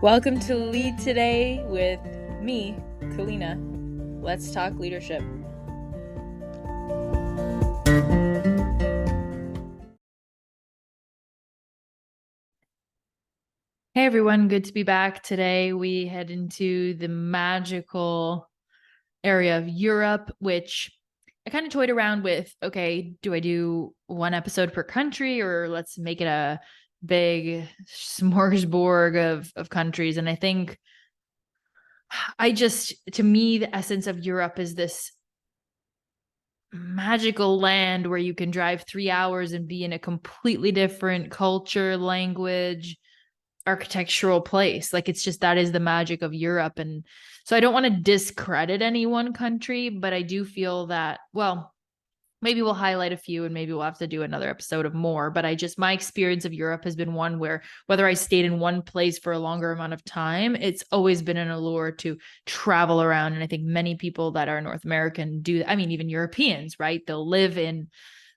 Welcome to Lead Today with me, Kalyna. Let's talk leadership. Hey everyone, good to be back. Today we head into the magical area of Europe, which I kind of toyed around with. Okay, do I do one episode per country, or let's make it a big smorgasbord of countries? And I think to me, the essence of Europe is this magical land where you can drive 3 hours and be in a completely different culture, language, architectural place. Like, it's just, that is the magic of Europe. And so I don't want to discredit any one country, but I do feel that, well, maybe we'll highlight a few and maybe we'll have to do another episode of more. But my experience of Europe has been one where, whether I stayed in one place for a longer amount of time, it's always been an allure to travel around. And I think many people that are North American do, I mean, even Europeans, right? They'll live in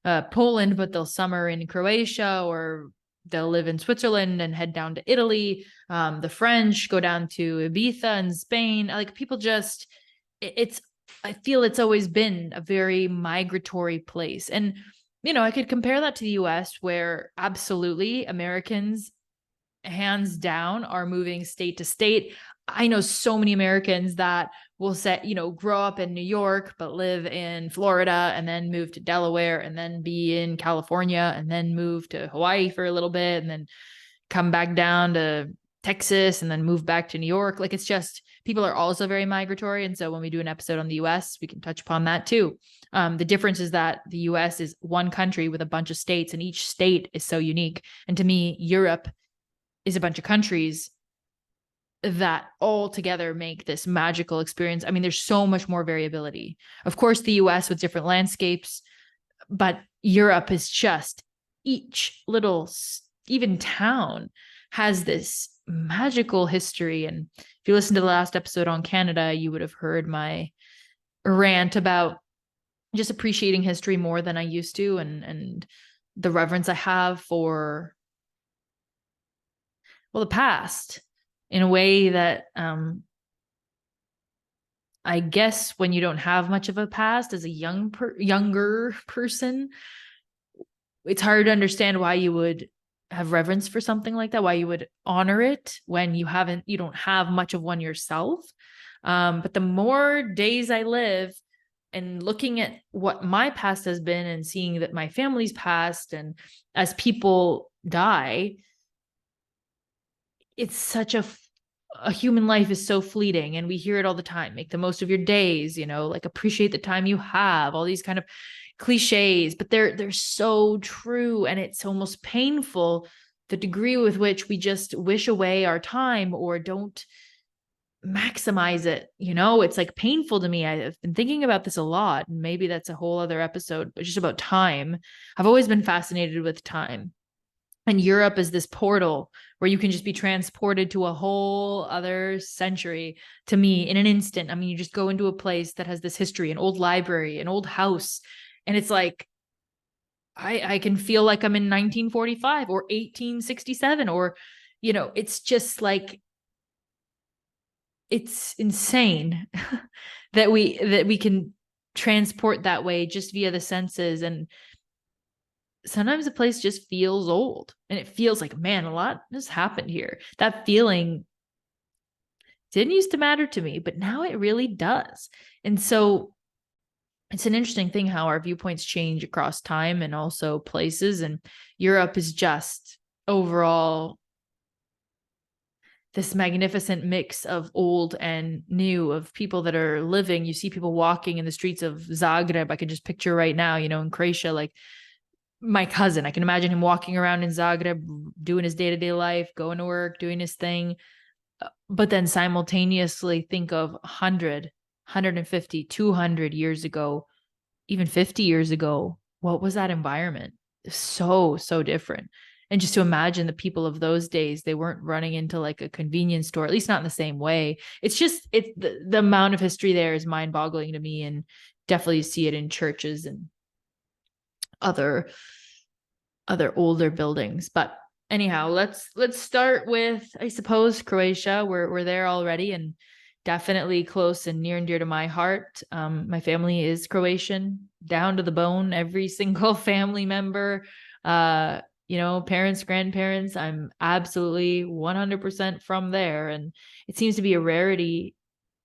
Poland, but they'll summer in Croatia, or they'll live in Switzerland and head down to Italy. The French go down to Ibiza and Spain. Like, people just, I feel it's always been a very migratory place. And, I could compare that to the US, where absolutely Americans, hands down, are moving state to state. I know so many Americans that will grow up in New York, but live in Florida, and then move to Delaware, and then be in California, and then move to Hawaii for a little bit, and then come back down to Texas, and then move back to New York. Like, it's just, people are also very migratory. And so when we do an episode on the US, we can touch upon that too. The difference is that the US is one country with a bunch of states, and each state is so unique. And to me, Europe is a bunch of countries that all together make this magical experience. I mean, there's so much more variability. Of course, the US with different landscapes, but Europe is just, each little, even town has this magical history. And if you listen to the last episode on Canada, you would have heard my rant about just appreciating history more than I used to, and the reverence I have for, well, the past, in a way that I guess when you don't have much of a past as a younger person, it's hard to understand why you would have reverence for something like that, why you would honor it when you don't have much of one yourself. But the more days I live and looking at what my past has been, and seeing that my family's past, and as people die, it's such a human life is so fleeting, and we hear it all the time. Make the most of your days, like, appreciate the time you have, all these kind of cliches, but they're so true. And it's almost painful, the degree with which we just wish away our time or don't maximize it. It's like painful to me. I've been thinking about this a lot, and maybe that's a whole other episode, but just about time. I've always been fascinated with time. And Europe is this portal where you can just be transported to a whole other century, to me, in an instant. I mean, you just go into a place that has this history, an old library, an old house. And it's like, I can feel like I'm in 1945 or 1867, or, it's just like, it's insane that we can transport that way just via the senses. And sometimes a place just feels old, and it feels like, man, a lot has happened here. That feeling didn't used to matter to me, but now it really does. And so it's an interesting thing how our viewpoints change across time and also places. And Europe is just overall this magnificent mix of old and new, of people that are living. You see people walking in the streets of Zagreb. I can just picture right now, in Croatia, like, my cousin, I can imagine him walking around in Zagreb, doing his day-to-day life, going to work, doing his thing. But then simultaneously think of 100, 150, 200 years ago, even 50 years ago, what was that environment? So different. And just to imagine the people of those days, they weren't running into like a convenience store, at least not in the same way. It's just, the amount of history there is mind-boggling to me, and definitely see it in churches and other older buildings. But Anyhow, let's start with, I suppose, Croatia. We're there already, and definitely close and near and dear to my heart. My family is Croatian, down to the bone. Every single family member, parents, grandparents. I'm absolutely 100% from there, and it seems to be a rarity,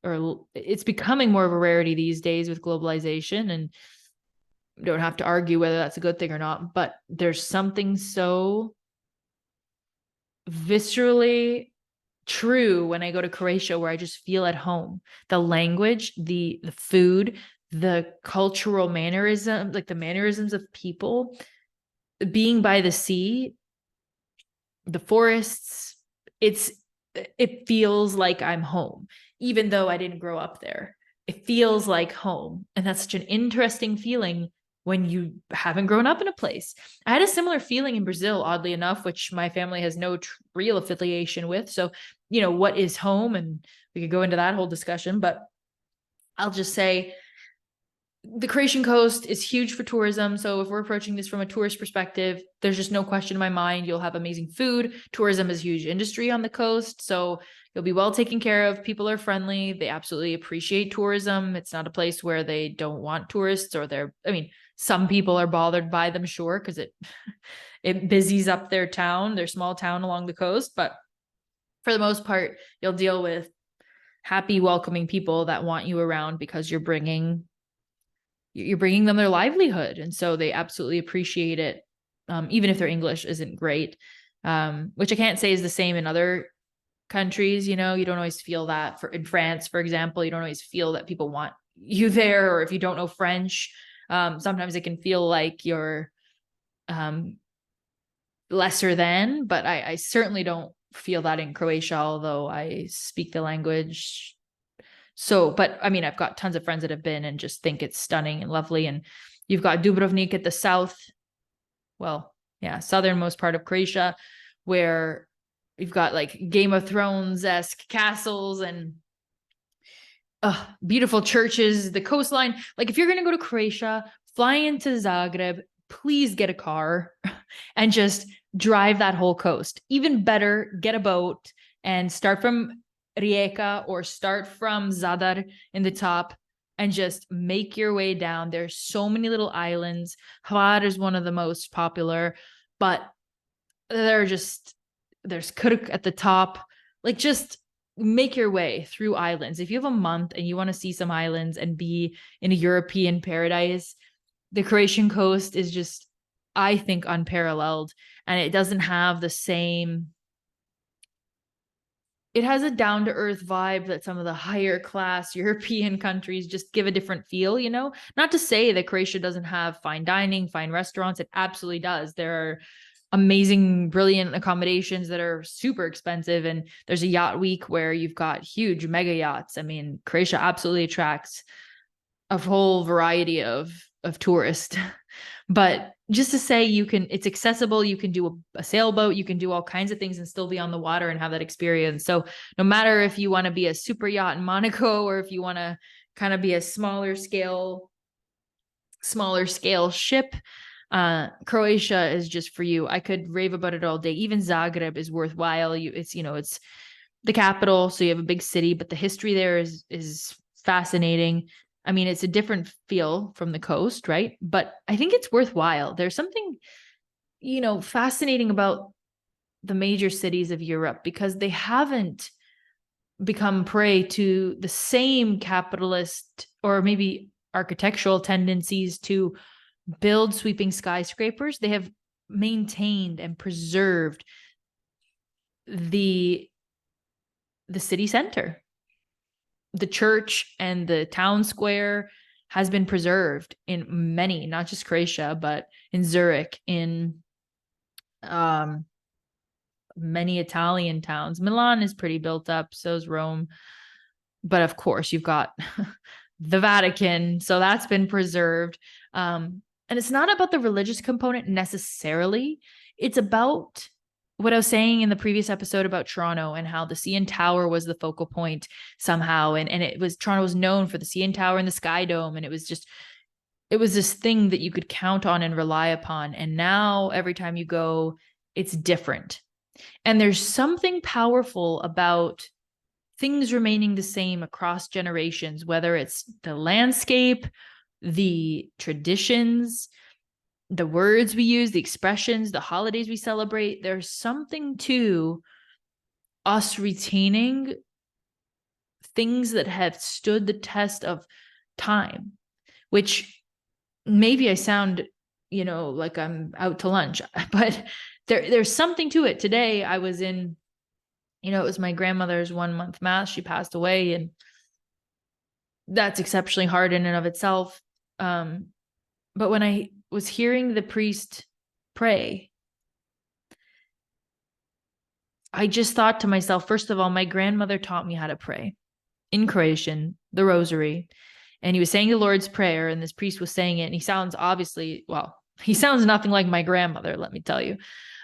or it's becoming more of a rarity these days with globalization. And don't have to argue whether that's a good thing or not, but there's something so viscerally true when I go to Croatia where I just feel at home. The language, the food, the cultural mannerism, like the mannerisms of people, being by the sea, the forests, it feels like I'm home, even though I didn't grow up there. It feels like home. And that's such an interesting feeling when you haven't grown up in a place. I had a similar feeling in Brazil, oddly enough, which my family has no real affiliation with. So, what is home? And we could go into that whole discussion, but I'll just say the Croatian coast is huge for tourism. So if we're approaching this from a tourist perspective, there's just no question in my mind. You'll have amazing food. Tourism is a huge industry on the coast. So you'll be well taken care of. People are friendly. They absolutely appreciate tourism. It's not a place where they don't want tourists, or some people are bothered by them, sure, because it busies up their town, their small town along the coast. But for the most part, you'll deal with happy, welcoming people that want you around because you're bringing them their livelihood. And so they absolutely appreciate it. Even if their English isn't great, which I can't say is the same in other countries. You don't always feel that. In France, for example, you don't always feel that people want you there. Or if you don't know French, sometimes it can feel like you're lesser than, but I certainly don't feel that in Croatia, although I speak the language. So, but I've got tons of friends that have been and just think it's stunning and lovely. And you've got Dubrovnik at the southernmost part of Croatia, where you've got like Game of Thrones-esque castles and beautiful churches, the coastline. Like if you're going to go to Croatia, fly into Zagreb, please get a car and just drive that whole coast. Even better, get a boat and start from Rijeka or start from Zadar in the top and just make your way down. There's so many little islands. Hvar is one of the most popular, but there's Krk at the top. Like just make your way through islands. If you have a month and you want to see some islands and be in a European paradise, the Croatian coast is just, I think, unparalleled. And it doesn't have the same, it has a down-to-earth vibe that some of the higher class European countries just give a different feel, Not to say that Croatia doesn't have fine dining, fine restaurants. It absolutely does. There are amazing, brilliant accommodations that are super expensive. And there's a yacht week where you've got huge mega yachts. Croatia absolutely attracts a whole variety of tourists. But just to say, it's accessible. You can do a sailboat, you can do all kinds of things and still be on the water and have that experience. So no matter if you want to be a super yacht in Monaco, or if you want to kind of be a smaller scale ship, Croatia is just for you. I could rave about it all day. Even Zagreb is worthwhile. It's the capital, so you have a big city, but the history there is fascinating. It's a different feel from the coast, right? But I think it's worthwhile. There's something, fascinating about the major cities of Europe because they haven't become prey to the same capitalist or maybe architectural tendencies to build sweeping skyscrapers. They have maintained and preserved the city center. The church and the town square has been preserved in many, not just Croatia, but in Zurich, in many Italian towns. Milan is pretty built up, so is Rome. But of course, you've got the Vatican, so that's been preserved. And it's not about the religious component necessarily. It's about what I was saying in the previous episode about Toronto and how the CN Tower was the focal point somehow. And Toronto was known for the CN Tower and the Sky Dome. And it was this thing that you could count on and rely upon. And now every time you go, It's different. And there's something powerful about things remaining the same across generations, whether it's the landscape, the traditions, the words we use, the expressions, the holidays we celebrate. There's something to us retaining things that have stood the test of time, which maybe I sound, like I'm out to lunch, but there's something to it. Today I was in, it was my grandmother's 1-month mass. She passed away, and that's exceptionally hard in and of itself. But when I was hearing the priest pray, I just thought to myself, first of all, my grandmother taught me how to pray in Croatian, the rosary. And he was saying the Lord's Prayer, and this priest was saying it. And he sounds he sounds nothing like my grandmother, let me tell you.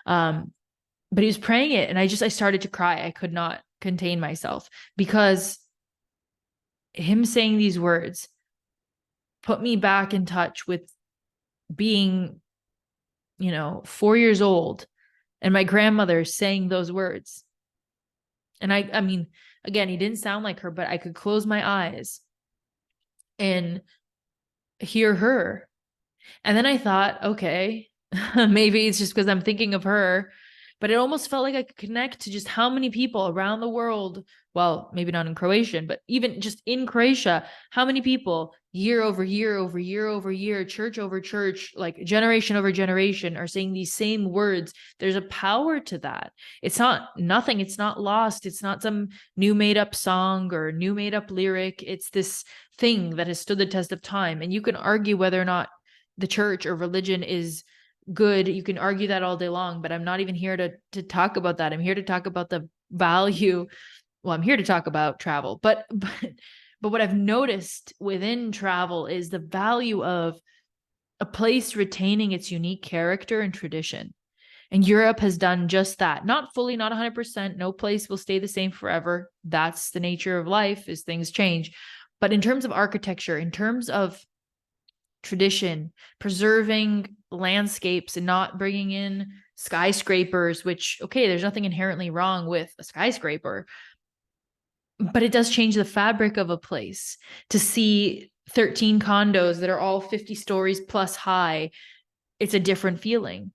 But he was praying it, and I started to cry. I could not contain myself, because him saying these words put me back in touch with being, 4 years old, and my grandmother saying those words. And I mean, again, he didn't sound like her, but I could close my eyes and hear her. And then I thought, okay, maybe it's just because I'm thinking of her, but it almost felt like I could connect to just how many people around the world, well, maybe not in Croatian, but even just in Croatia, how many people year over year over year over year, church over church, like generation over generation, are saying these same words. There's a power to that. It's not nothing. It's not lost. It's not some new made up song or new made up lyric. It's this thing that has stood the test of time. And you can argue whether or not the church or religion is good. You can argue that all day long, but I'm not even here to talk about that. I'm here to talk about the value. Well, I'm here to talk about travel, but what I've noticed within travel is the value of a place retaining its unique character and tradition. And Europe has done just that. Not fully, not 100%. No place will stay the same forever. That's the nature of life, is things change. But in terms of architecture, in terms of tradition, preserving landscapes and not bringing in skyscrapers, which, okay, there's nothing inherently wrong with a skyscraper, but it does change the fabric of a place. To see 13 condos that are all 50 stories plus high, it's a different feeling.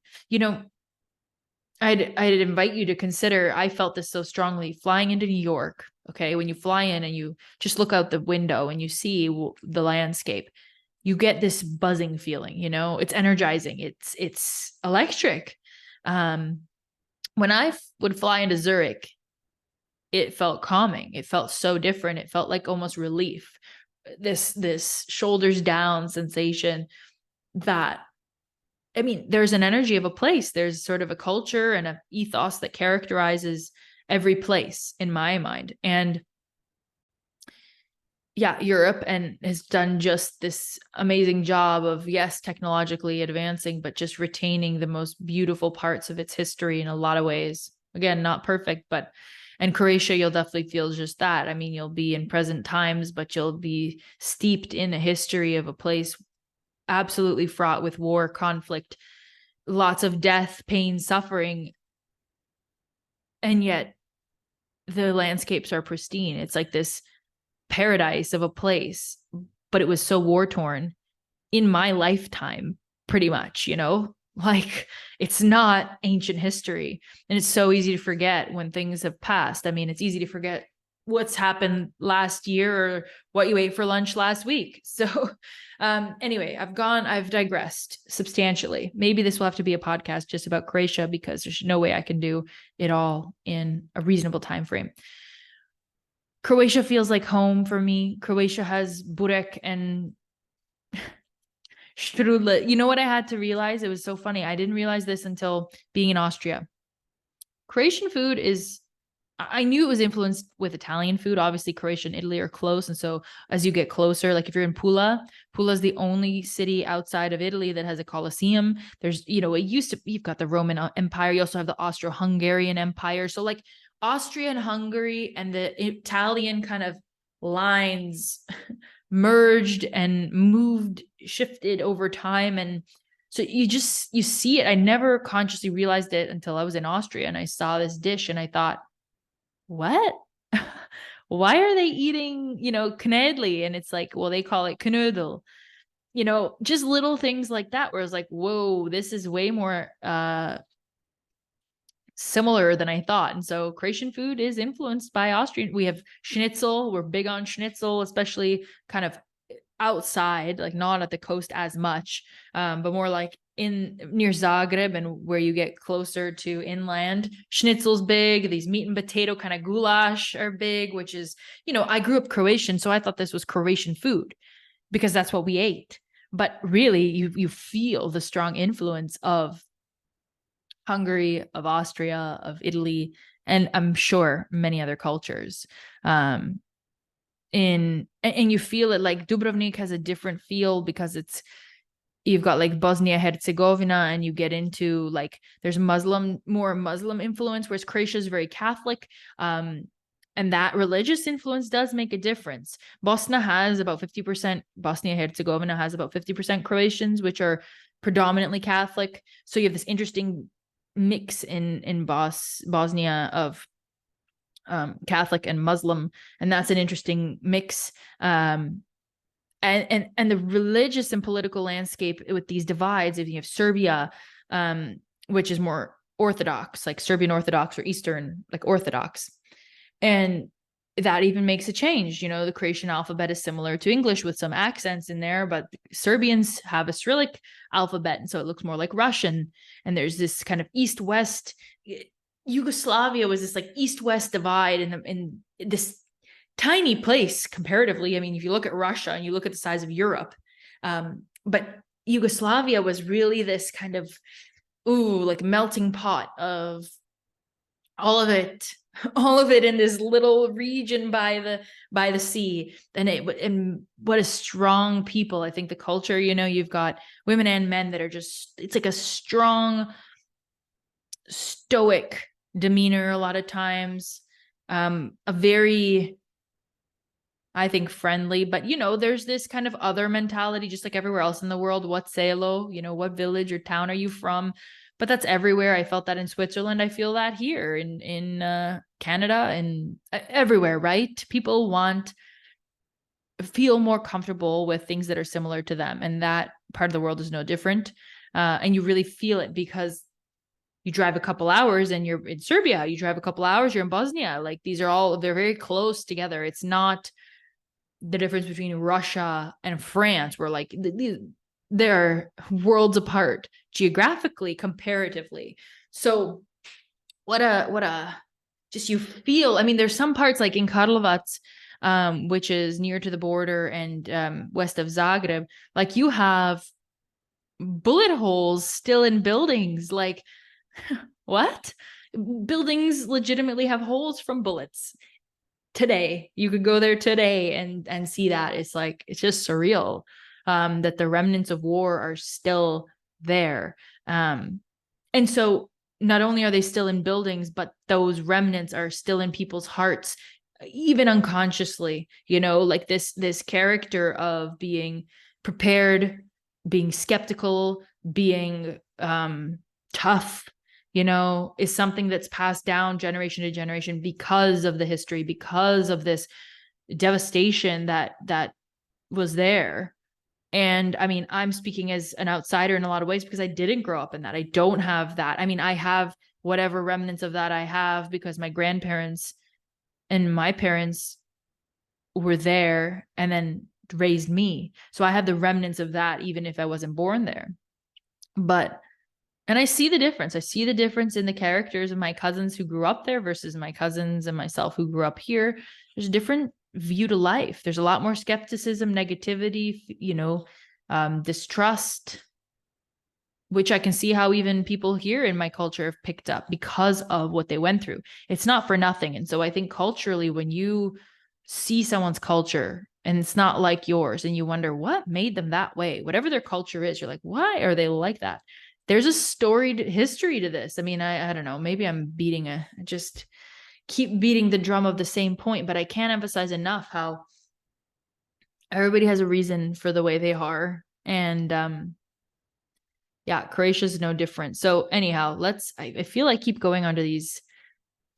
I'd invite you to consider, I felt this so strongly, flying into New York. Okay. When you fly in and you just look out the window and you see the landscape, you get this buzzing feeling, it's energizing. It's electric. When I would fly into Zurich, it felt calming. It felt so different. It felt like almost relief. This shoulders down sensation that, I mean, there's an energy of a place. There's sort of a culture and an ethos that characterizes every place in my mind. And yeah, Europe has done just this amazing job of, yes, technologically advancing, but just retaining the most beautiful parts of its history in a lot of ways. Again, not perfect, and Croatia, you'll definitely feel just that. I mean, you'll be in present times, but you'll be steeped in a history of a place absolutely fraught with war, conflict, lots of death, pain, suffering. And yet the landscapes are pristine. It's like this paradise of a place, but it was so war torn in my lifetime, pretty much, like it's not ancient history. And it's so easy to forget when things have passed. I mean, it's easy to forget what's happened last year or what you ate for lunch last week. So anyway, I've digressed substantially. Maybe this will have to be a podcast just about Croatia, because there's no way I can do it all in a reasonable time frame. Croatia feels like home for me. Croatia has burek and strudel. You know what I had to realize? It was so funny. I didn't realize this until being in Austria. Croatian food I knew it was influenced with Italian food. Obviously, Croatia and Italy are close. And so as you get closer, like if you're in Pula is the only city outside of Italy that has a Colosseum. There's, you've got the Roman Empire. You also have the Austro-Hungarian Empire. So like Austria and Hungary and the Italian kind of lines merged and shifted over time. And So you see it. I never consciously realized it until I was in Austria and I saw this dish and I thought, what? Why are they eating, knedli? And it's like, well, they call it knödel. Just little things like that where it's like, whoa, this is way more similar than I thought. And so Croatian food is influenced by Austrian. We have schnitzel. We're big on schnitzel, especially kind of outside, like not at the coast as much, but more like in near Zagreb and where you get closer to inland. Schnitzel's big. These meat and potato kind of goulash are big, which is, I grew up Croatian, so I thought this was Croatian food because that's what we ate. But really, you feel the strong influence of Hungary, of Austria, of Italy, and I'm sure many other cultures. And you feel it, like Dubrovnik has a different feel because you've got like Bosnia Herzegovina, and you get into like there's more Muslim influence, whereas Croatia is very Catholic. And that religious influence does make a difference. Bosnia Herzegovina has about 50% Croatians, which are predominantly Catholic. So you have this interesting mix in Bosnia of Catholic and Muslim, and that's an interesting mix. And the religious and political landscape with these divides, if you have Serbia, which is more Orthodox, like Serbian Orthodox or Eastern, like Orthodox. And that even makes a change. The Croatian alphabet is similar to English with some accents in there, but Serbians have a Cyrillic alphabet. And so it looks more like Russian. And there's this kind of East-West. Yugoslavia was this like East-West divide in this tiny place comparatively. I mean, if you look at Russia and you look at the size of Europe, but Yugoslavia was really this kind of, like melting pot of all of it in this little region by the sea. And what a strong people. I think the culture, you've got women and men that are it's like a strong, stoic demeanor a lot of times. A very, I think, friendly, but there's this kind of other mentality, just like everywhere else in the world. What selo, what village or town are you from? But that's everywhere. I felt that in Switzerland. I feel that here in Canada and everywhere, right? People feel more comfortable with things that are similar to them. And that part of the world is no different. And you really feel it because you drive a couple hours and you're in Serbia. You drive a couple hours, you're in Bosnia. Like they're very close together. It's not the difference between Russia and France, where like they're worlds apart geographically, comparatively. So just you feel, I mean, there's some parts like in Karlovac, which is near to the border and west of Zagreb, like you have bullet holes still in buildings. Like, what? Buildings legitimately have holes from bullets. Today, you could go there today and see that. It's just surreal. That the remnants of war are still there. And so not only are they still in buildings, but those remnants are still in people's hearts, even unconsciously, like this character of being prepared, being skeptical, being tough, is something that's passed down generation to generation because of the history, because of this devastation that was there. And I mean, I'm speaking as an outsider in a lot of ways because I didn't grow up in that. I don't have that. I mean, I have whatever remnants of that I have because my grandparents and my parents were there and then raised me. So I have the remnants of that, even if I wasn't born there. And I see the difference. I see the difference in the characters of my cousins who grew up there versus my cousins and myself who grew up here. There's a different view to life. There's a lot more skepticism, negativity, distrust, which I can see how even people here in my culture have picked up because of what they went through. It's not for nothing. And so I think culturally, when you see someone's culture and it's not like yours and you wonder what made them that way, whatever their culture is, you're like, why are they like that? There's a storied history to this. I mean, I don't know, maybe I'm just keep beating the drum of the same point, but I can't emphasize enough how everybody has a reason for the way they are. And yeah, Croatia is no different. So anyhow, I feel like keep going under these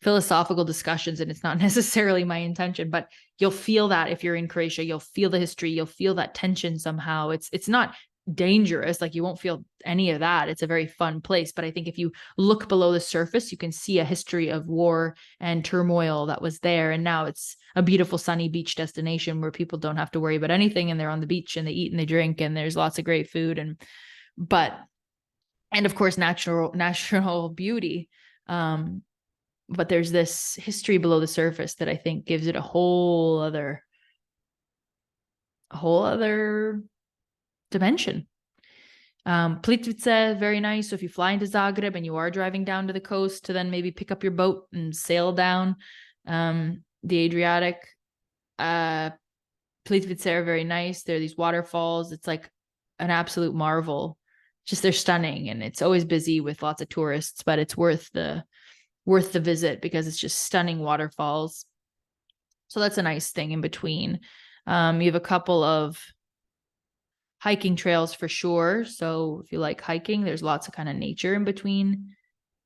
philosophical discussions, and it's not necessarily my intention, but you'll feel that if you're in Croatia, you'll feel the history, you'll feel that tension somehow. It's not dangerous, like you won't feel any of that. It's a very fun place, but I think if you look below the surface, you can see a history of war and turmoil that was there, and now it's a beautiful sunny beach destination where people don't have to worry about anything, and they're on the beach and they eat and they drink, and there's lots of great food, and of course natural beauty. But there's this history below the surface that I think gives it a whole other dimension. Plitvice, very nice. So if you fly into Zagreb and you are driving down to the coast to then maybe pick up your boat and sail down the Adriatic, Plitvice are very nice. There are these waterfalls. It's like an absolute marvel. Just they're stunning, and it's always busy with lots of tourists, but it's worth the visit because it's just stunning waterfalls. So that's a nice thing in between. You have a couple of hiking trails for sure. So if you like hiking, there's lots of kind of nature in between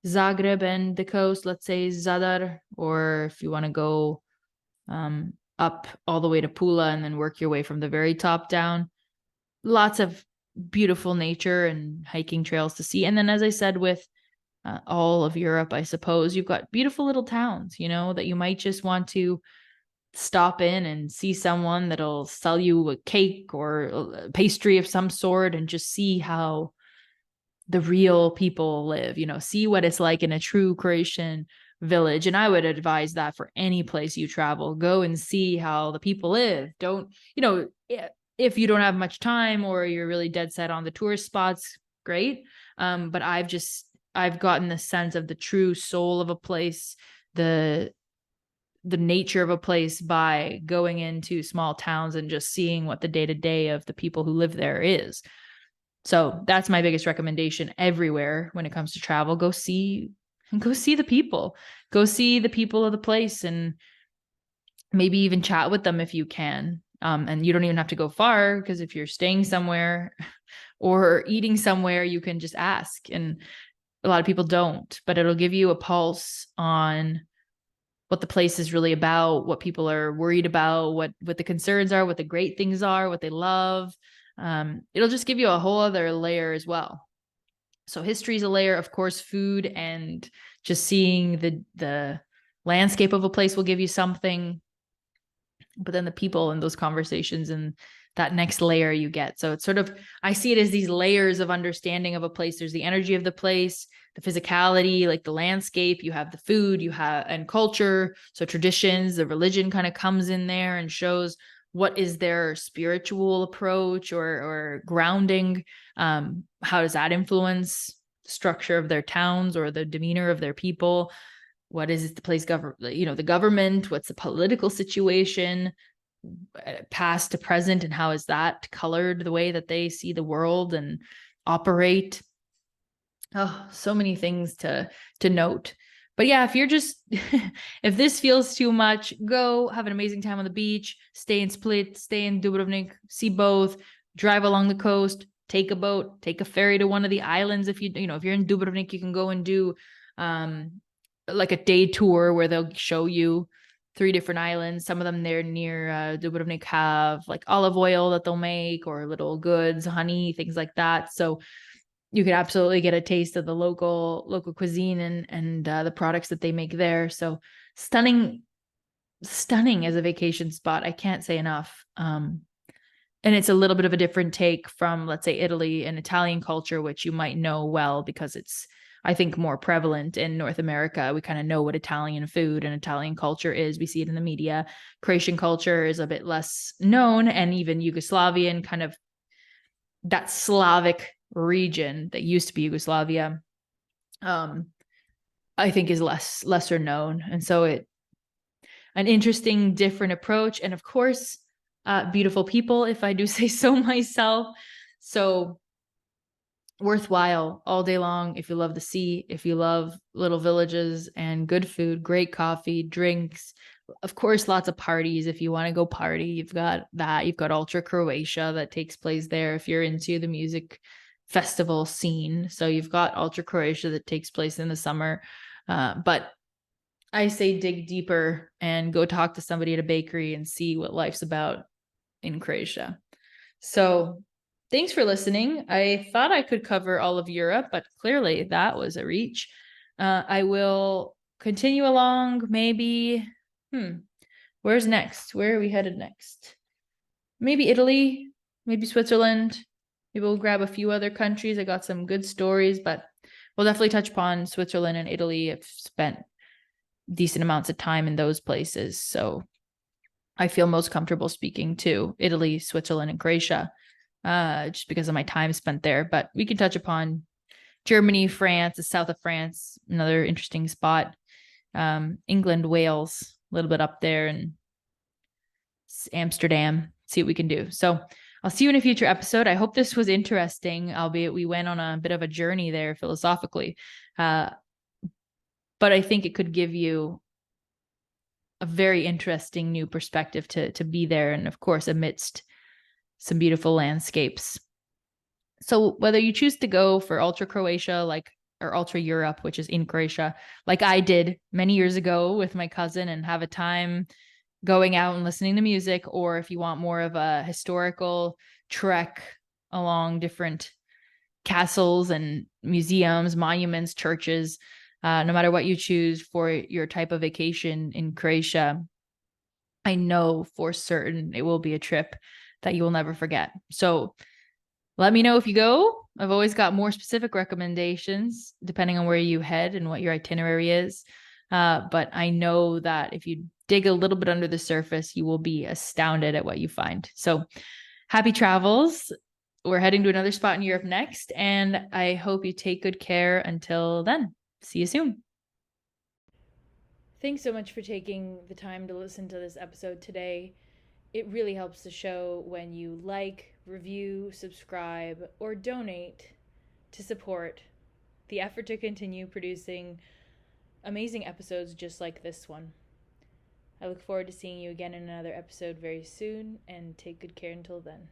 Zagreb and the coast, let's say Zadar, or if you want to go up all the way to Pula and then work your way from the very top down, lots of beautiful nature and hiking trails to see. And then, as I said, with all of Europe, I suppose, you've got beautiful little towns, that you might just want to stop in and see someone that'll sell you a cake or a pastry of some sort and just see how the real people live, see what it's like in a true Croatian village. And I would advise that for any place you travel, go and see how the people live. Don't, if you don't have much time or you're really dead set on the tourist spots, great. But I've gotten the sense of the true soul of a place, the nature of a place by going into small towns and just seeing what the day-to-day of the people who live there is. So that's my biggest recommendation everywhere when it comes to travel. Go see the people. Go see the people of the place and maybe even chat with them if you can. And you don't even have to go far, because if you're staying somewhere or eating somewhere, you can just ask. And a lot of people don't, but it'll give you a pulse on what the place is really about, what people are worried about, what the concerns are, what the great things are, what they love. It'll just give you a whole other layer as well. So history is a layer, of course, food and just seeing the landscape of a place will give you something, but then the people and those conversations and that next layer you get. So it's sort of, I see it as these layers of understanding of a place. There's the energy of the place, the physicality, like the landscape, you have the food, and culture. So traditions, the religion kind of comes in there and shows what is their spiritual approach or grounding. How does that influence the structure of their towns or the demeanor of their people? What is the place the government? What's the political situation, past to present, and how is that colored the way that they see the world and operate? Oh, so many things to note. But yeah, if you're just, if this feels too much, go have an amazing time on the beach, stay in Split, stay in Dubrovnik, see both, drive along the coast, take a boat, take a ferry to one of the islands. If if you're in Dubrovnik, you can go and do like a day tour where they'll show you 3 different islands. Some of them there near Dubrovnik have like olive oil that they'll make, or little goods, honey, things like that. So you could absolutely get a taste of the local cuisine and the products that they make there. So stunning as a vacation spot. I can't say enough. And it's a little bit of a different take from, let's say, Italy and Italian culture, which you might know well because it's, I think, more prevalent in North America. We kind of know what Italian food and Italian culture is. We see it in the media. Croatian culture is a bit less known, and even Yugoslavian, kind of that Slavic region that used to be Yugoslavia, I think is lesser known. And so an interesting, different approach. And of course, beautiful people, if I do say so myself. So worthwhile all day long if you love the sea, if you love little villages and good food, great coffee, drinks, of course, lots of parties. If you want to go party, you've got that. You've got Ultra Croatia that takes place there if you're into the music festival scene. So you've got Ultra Croatia that takes place in the summer. But I say dig deeper and go talk to somebody at a bakery and see what life's about in Croatia. So thanks for listening. I thought I could cover all of Europe, but clearly that was a reach. I will continue along, maybe. Where's next? Where are we headed next? Maybe Italy, maybe Switzerland. Maybe we'll grab a few other countries. I got some good stories, but we'll definitely touch upon Switzerland and Italy. I've spent decent amounts of time in those places. So I feel most comfortable speaking to Italy, Switzerland, and Croatia, just because of my time spent there. But we can touch upon Germany, France, the south of France, another interesting spot. England, Wales, a little bit up there, and Amsterdam, see what we can do. So I'll see you in a future episode. I hope this was interesting, albeit we went on a bit of a journey there philosophically. But I think it could give you a very interesting new perspective to be there. And of course, amidst some beautiful landscapes. So whether you choose to go for Ultra Croatia, or Ultra Europe, which is in Croatia, like I did many years ago with my cousin and have a time going out and listening to music, or if you want more of a historical trek along different castles and museums, monuments, churches, no matter what you choose for your type of vacation in Croatia, I know for certain it will be a trip that you will never forget. So let me know if you go. I've always got more specific recommendations depending on where you head and what your itinerary is. But I know that if you dig a little bit under the surface, you will be astounded at what you find. So happy travels. We're heading to another spot in Europe next, and I hope you take good care until then. See you soon. Thanks so much for taking the time to listen to this episode today. It really helps the show when you like, review, subscribe, or donate to support the effort to continue producing amazing episodes just like this one. I look forward to seeing you again in another episode very soon, and take good care until then.